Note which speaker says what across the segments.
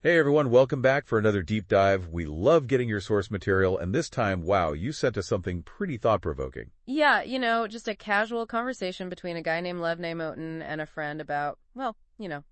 Speaker 1: Hey everyone, welcome back for another deep dive. We love getting your source material, and this time, wow, you sent us something pretty thought-provoking.
Speaker 2: Yeah, just a casual conversation between a guy named Lev Neymotin and a friend about,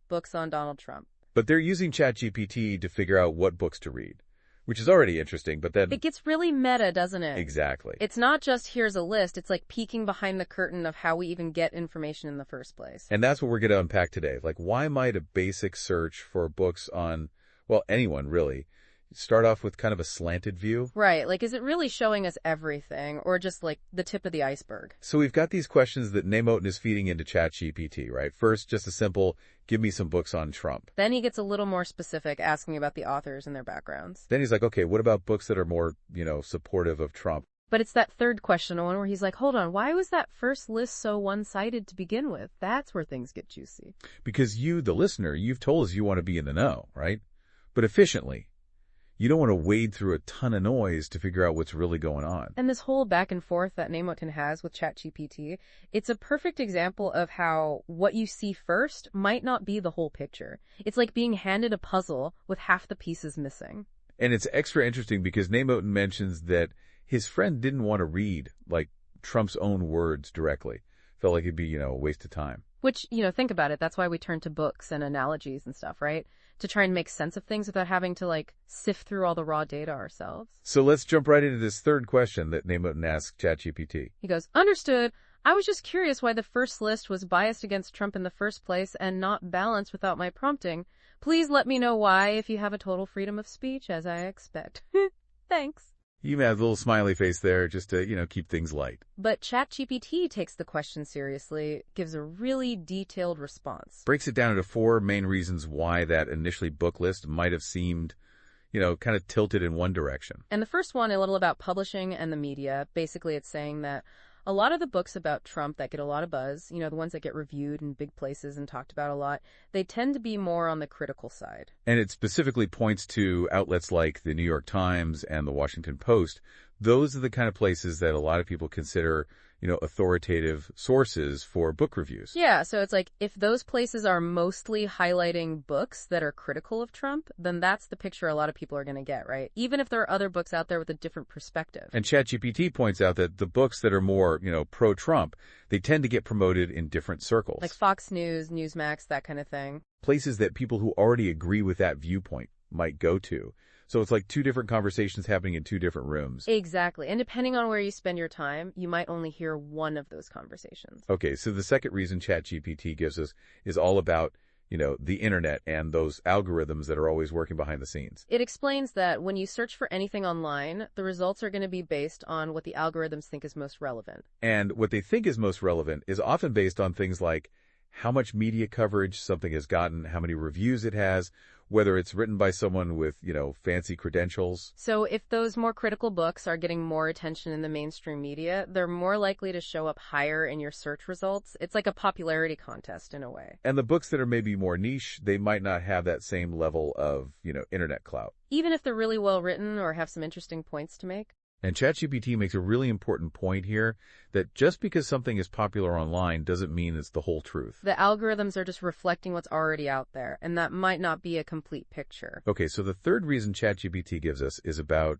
Speaker 2: books on Donald Trump.
Speaker 1: But they're using ChatGPT to figure out what books to read, which is already interesting, but then...
Speaker 2: It gets really meta, doesn't it?
Speaker 1: Exactly.
Speaker 2: It's not just here's a list, it's like peeking behind the curtain of how we even get information in the first place.
Speaker 1: And that's what we're going to unpack today. Like, why might a basic search for books on, well, anyone really, start off with kind of a slanted view?
Speaker 2: Right, like is it really showing us everything, or just like the tip of the iceberg?
Speaker 1: So we've got these questions that Neymotin is feeding into ChatGPT, right? First, just a simple, give me some books on Trump.
Speaker 2: Then he gets a little more specific, asking about the authors and their backgrounds.
Speaker 1: Then he's like, okay, what about books that are more, supportive of Trump?
Speaker 2: But it's that third question, the one where he's like, hold on, why was that first list so one-sided to begin with? That's where things get juicy.
Speaker 1: Because you, the listener, you've told us you want to be in the know, right? But efficiently. You don't want to wade through a ton of noise to figure out what's really going on.
Speaker 2: And this whole back and forth that Neymotin has with ChatGPT, it's a perfect example of how what you see first might not be the whole picture. It's like being handed a puzzle with half the pieces missing.
Speaker 1: And it's extra interesting because Neymotin mentions that his friend didn't want to read, like, Trump's own words directly. Felt like it'd be, a waste of time.
Speaker 2: Which, think about it. That's why we turn to books and analogies and stuff, right? To try and make sense of things without having to, sift through all the raw data ourselves.
Speaker 1: So let's jump right into this third question that Neymotin asked ChatGPT.
Speaker 2: He goes, understood. I was just curious why the first list was biased against Trump in the first place and not balanced without my prompting. Please let me know why if you have a total freedom of speech, as I expect. Thanks.
Speaker 1: You have a little smiley face there just to, keep things light.
Speaker 2: But ChatGPT takes the question seriously, gives a really detailed response.
Speaker 1: Breaks it down into 4 main reasons why that initially book list might have seemed, kind of tilted in one direction.
Speaker 2: And the first one, a little about publishing and the media. Basically, it's saying that a lot of the books about Trump that get a lot of buzz, the ones that get reviewed in big places and talked about a lot, they tend to be more on the critical side.
Speaker 1: And it specifically points to outlets like the New York Times and the Washington Post. Those are the kind of places that a lot of people consider, authoritative sources for book reviews.
Speaker 2: Yeah, so it's like if those places are mostly highlighting books that are critical of Trump, then that's the picture a lot of people are going to get, right? Even if there are other books out there with a different perspective.
Speaker 1: And ChatGPT points out that the books that are more, pro-Trump, they tend to get promoted in different circles.
Speaker 2: Like Fox News, Newsmax, that kind of thing.
Speaker 1: Places that people who already agree with that viewpoint might go to. So it's like 2 different conversations happening in 2 different rooms.
Speaker 2: Exactly. And depending on where you spend your time, you might only hear one of those conversations.
Speaker 1: Okay, so the second reason ChatGPT gives us is all about, the internet and those algorithms that are always working behind the scenes.
Speaker 2: It explains that when you search for anything online, the results are going to be based on what the algorithms think is most relevant.
Speaker 1: And what they think is most relevant is often based on things like how much media coverage something has gotten, how many reviews it has, whether it's written by someone with, fancy credentials.
Speaker 2: So if those more critical books are getting more attention in the mainstream media, they're more likely to show up higher in your search results. It's like a popularity contest in a way.
Speaker 1: And the books that are maybe more niche, they might not have that same level of, internet clout.
Speaker 2: Even if they're really well written or have some interesting points to make.
Speaker 1: And ChatGPT makes a really important point here that just because something is popular online doesn't mean it's the whole truth.
Speaker 2: The algorithms are just reflecting what's already out there, and that might not be a complete picture.
Speaker 1: Okay, so the third reason ChatGPT gives us is about,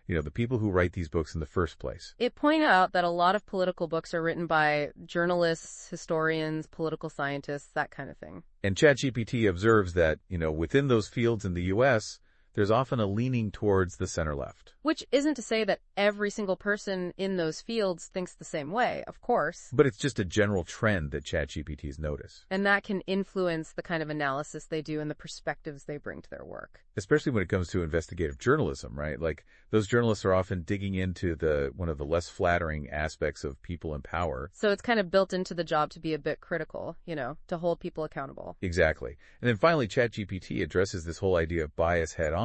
Speaker 1: the people who write these books in the first place.
Speaker 2: It pointed out that a lot of political books are written by journalists, historians, political scientists, that kind of thing.
Speaker 1: And ChatGPT observes that, within those fields in the U.S., there's often a leaning towards the center left.
Speaker 2: Which isn't to say that every single person in those fields thinks the same way, of course.
Speaker 1: But it's just a general trend that ChatGPTs notice.
Speaker 2: And that can influence the kind of analysis they do and the perspectives they bring to their work.
Speaker 1: Especially when it comes to investigative journalism, right? Like, those journalists are often digging into one of the less flattering aspects of people in power.
Speaker 2: So it's kind of built into the job to be a bit critical, to hold people accountable.
Speaker 1: Exactly. And then finally, ChatGPT addresses this whole idea of bias head on.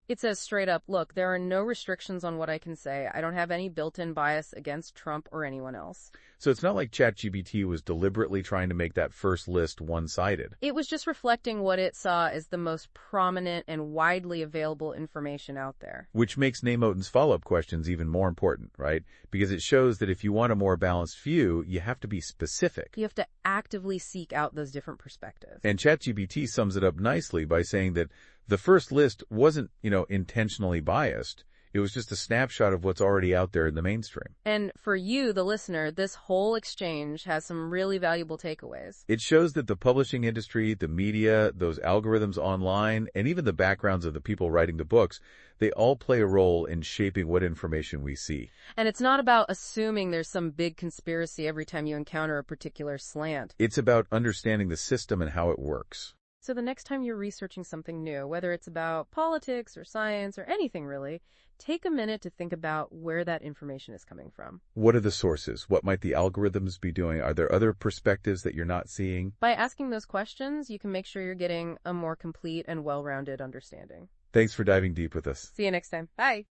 Speaker 2: It says straight up, look, there are no restrictions on what I can say. I don't have any built-in bias against Trump or anyone else.
Speaker 1: So it's not like ChatGPT was deliberately trying to make that first list one-sided.
Speaker 2: It was just reflecting what it saw as the most prominent and widely available information out there.
Speaker 1: Which makes Neymotin's follow-up questions even more important, right? Because it shows that if you want a more balanced view, you have to be specific.
Speaker 2: You have to actively seek out those different perspectives.
Speaker 1: And ChatGPT sums it up nicely by saying that The first list wasn't, intentionally biased. It was just a snapshot of what's already out there in the mainstream.
Speaker 2: And for you, the listener, this whole exchange has some really valuable takeaways.
Speaker 1: It shows that the publishing industry, the media, those algorithms online, and even the backgrounds of the people writing the books, they all play a role in shaping what information we see.
Speaker 2: And it's not about assuming there's some big conspiracy every time you encounter a particular slant.
Speaker 1: It's about understanding the system and how it works.
Speaker 2: So the next time you're researching something new, whether it's about politics or science or anything really, take a minute to think about where that information is coming from.
Speaker 1: What are the sources? What might the algorithms be doing? Are there other perspectives that you're not seeing?
Speaker 2: By asking those questions, you can make sure you're getting a more complete and well-rounded understanding.
Speaker 1: Thanks for diving deep with us.
Speaker 2: See you next time. Bye.